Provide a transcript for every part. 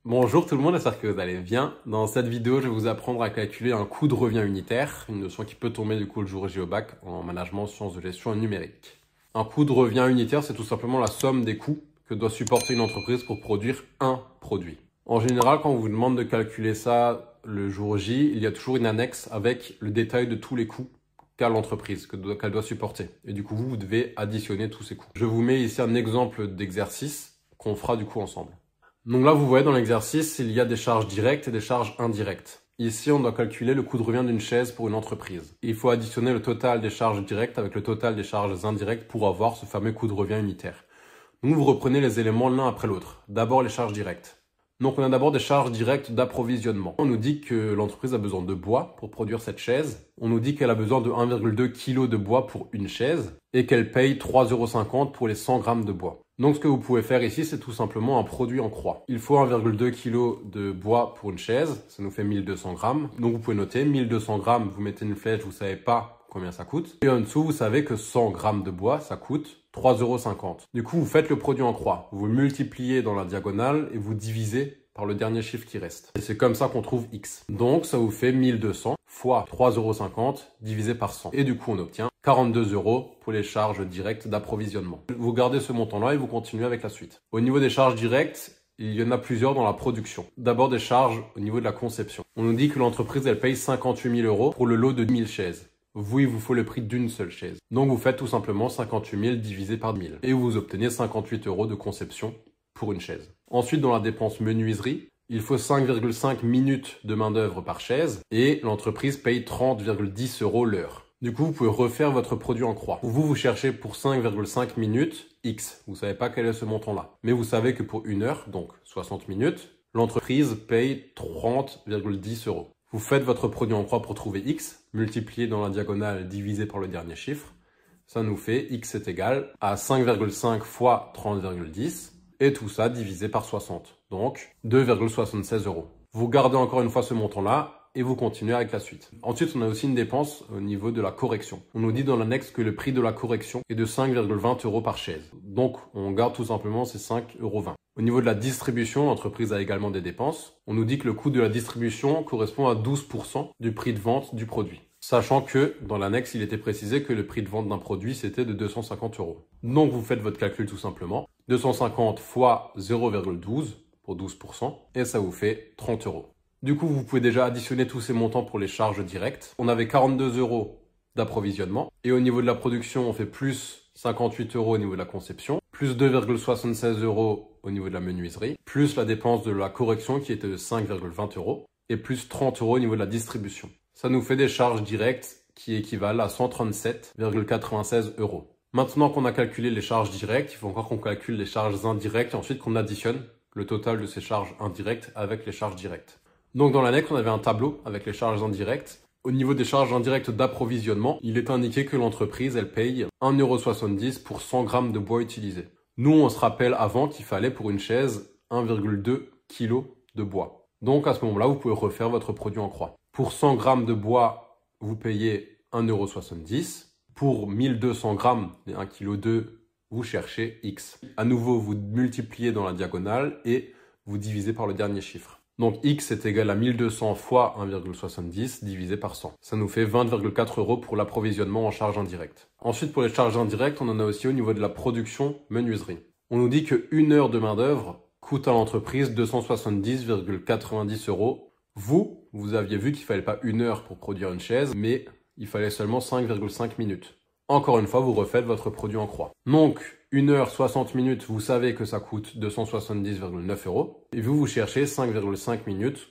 Bonjour tout le monde, j'espère que vous allez bien. Dans cette vidéo, je vais vous apprendre à calculer un coût de revient unitaire, une notion qui peut tomber du coup le jour J au bac en management, sciences de gestion et numérique. Un coût de revient unitaire, c'est tout simplement la somme des coûts que doit supporter une entreprise pour produire un produit. En général, quand on vous demande de calculer ça le jour J, il y a toujours une annexe avec le détail de tous les coûts qu'a l'entreprise, qu'elle doit supporter. Et du coup, vous devez additionner tous ces coûts. Je vous mets ici un exemple d'exercice qu'on fera du coup ensemble. Donc là, vous voyez dans l'exercice, il y a des charges directes et des charges indirectes. Ici, on doit calculer le coût de revient d'une chaise pour une entreprise. Il faut additionner le total des charges directes avec le total des charges indirectes pour avoir ce fameux coût de revient unitaire. Donc vous reprenez les éléments l'un après l'autre. D'abord les charges directes. Donc on a d'abord des charges directes d'approvisionnement. On nous dit que l'entreprise a besoin de bois pour produire cette chaise. On nous dit qu'elle a besoin de 1,2 kg de bois pour une chaise et qu'elle paye 3,50 € pour les 100 grammes de bois. Donc ce que vous pouvez faire ici, c'est tout simplement un produit en croix. Il faut 1,2 kg de bois pour une chaise, ça nous fait 1200 grammes. Donc vous pouvez noter 1200 grammes, vous mettez une flèche, vous savez pas combien ça coûte. Et en dessous, vous savez que 100 grammes de bois, ça coûte 3,50 €. Du coup, vous faites le produit en croix. Vous le multipliez dans la diagonale et vous divisez par le dernier chiffre qui reste. Et c'est comme ça qu'on trouve X. Donc ça vous fait 1200 fois 3,50 € divisé par 100. Et du coup, on obtient 42 € pour les charges directes d'approvisionnement. Vous gardez ce montant-là et vous continuez avec la suite. Au niveau des charges directes, il y en a plusieurs dans la production. D'abord des charges au niveau de la conception. On nous dit que l'entreprise, elle paye 58 000 € pour le lot de 1000 chaises. Vous, il vous faut le prix d'une seule chaise. Donc vous faites tout simplement 58 000 divisé par 1000. Et vous obtenez 58 € de conception pour une chaise. Ensuite, dans la dépense menuiserie, il faut 5,5 minutes de main d'œuvre par chaise et l'entreprise paye 30,10 € l'heure. Du coup, vous pouvez refaire votre produit en croix. Vous cherchez pour 5,5 minutes X. Vous savez pas quel est ce montant-là. Mais vous savez que pour une heure, donc 60 minutes, l'entreprise paye 30,10 €. Vous faites votre produit en croix pour trouver X, multiplié dans la diagonale divisé par le dernier chiffre. Ça nous fait X est égal à 5,5 fois 30,10 et tout ça divisé par 60. Donc 2,76 €. Vous gardez encore une fois ce montant-là et vous continuez avec la suite. Ensuite, on a aussi une dépense au niveau de la correction. On nous dit dans l'annexe que le prix de la correction est de 5,20 € par chaise. Donc, on garde tout simplement ces 5,20 €. Au niveau de la distribution, l'entreprise a également des dépenses. On nous dit que le coût de la distribution correspond à 12% du prix de vente du produit. Sachant que dans l'annexe, il était précisé que le prix de vente d'un produit, c'était de 250 €. Donc, vous faites votre calcul tout simplement. 250 fois 0,12 pour 12% et ça vous fait 30 €. Du coup, vous pouvez déjà additionner tous ces montants pour les charges directes. On avait 42 € d'approvisionnement. Et au niveau de la production, on fait plus 58 € au niveau de la conception, plus 2,76 € au niveau de la menuiserie, plus la dépense de la correction qui était de 5,20 € et plus 30 € au niveau de la distribution. Ça nous fait des charges directes qui équivalent à 137,96 €. Maintenant qu'on a calculé les charges directes, il faut encore qu'on calcule les charges indirectes et ensuite qu'on additionne le total de ces charges indirectes avec les charges directes. Donc dans l'annexe, on avait un tableau avec les charges indirectes. Au niveau des charges indirectes d'approvisionnement, il est indiqué que l'entreprise, elle paye 1,70 € pour 100 grammes de bois utilisé. Nous, on se rappelle avant qu'il fallait pour une chaise 1,2 kg de bois. Donc à ce moment-là, vous pouvez refaire votre produit en croix. Pour 100 grammes de bois, vous payez 1,70 €. Pour 1200 grammes et 1,2 kg, vous cherchez X. À nouveau, vous multipliez dans la diagonale et vous divisez par le dernier chiffre. Donc X est égal à 1200 fois 1,70 divisé par 100. Ça nous fait 20,4 € pour l'approvisionnement en charges indirectes. Ensuite, pour les charges indirectes, on en a aussi au niveau de la production menuiserie. On nous dit que 1 heure de main d'œuvre coûte à l'entreprise 270,90 €. Vous aviez vu qu'il fallait pas 1 heure pour produire une chaise, mais il fallait seulement 5,5 minutes. Encore une fois, vous refaites votre produit en croix. Donc, 1 heure 60 minutes, vous savez que ça coûte 270,9 €. Et vous cherchez 5,5 minutes,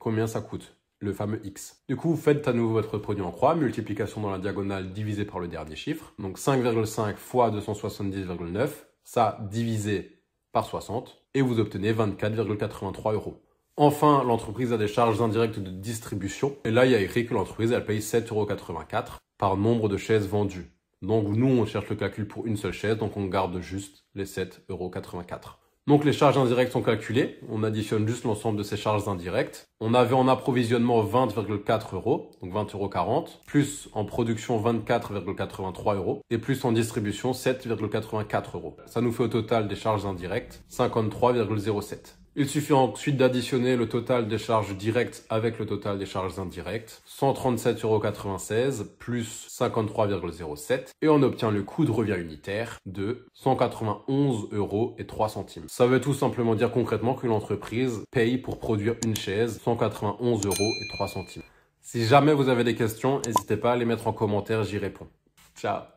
combien ça coûte, le fameux X. Du coup, vous faites à nouveau votre produit en croix, multiplication dans la diagonale divisé par le dernier chiffre. Donc 5,5 fois 270,9, ça divisé par 60, et vous obtenez 24,83 €. Enfin, l'entreprise a des charges indirectes de distribution. Et là, il y a écrit que l'entreprise, elle paye 7,84 € par nombre de chaises vendues. Donc nous, on cherche le calcul pour une seule chaise, donc on garde juste les 7,84 €. Donc les charges indirectes sont calculées, on additionne juste l'ensemble de ces charges indirectes. On avait en approvisionnement 20,4 €, donc 20,40 €, plus en production 24,83 € et plus en distribution 7,84 €. Ça nous fait au total des charges indirectes 53,07 €. Il suffit ensuite d'additionner le total des charges directes avec le total des charges indirectes, 137,96 € plus 53,07 et on obtient le coût de revient unitaire de 191,03 €. Ça veut tout simplement dire concrètement qu'une entreprise paye pour produire une chaise 191,03 €. Si jamais vous avez des questions, n'hésitez pas à les mettre en commentaire, j'y réponds. Ciao!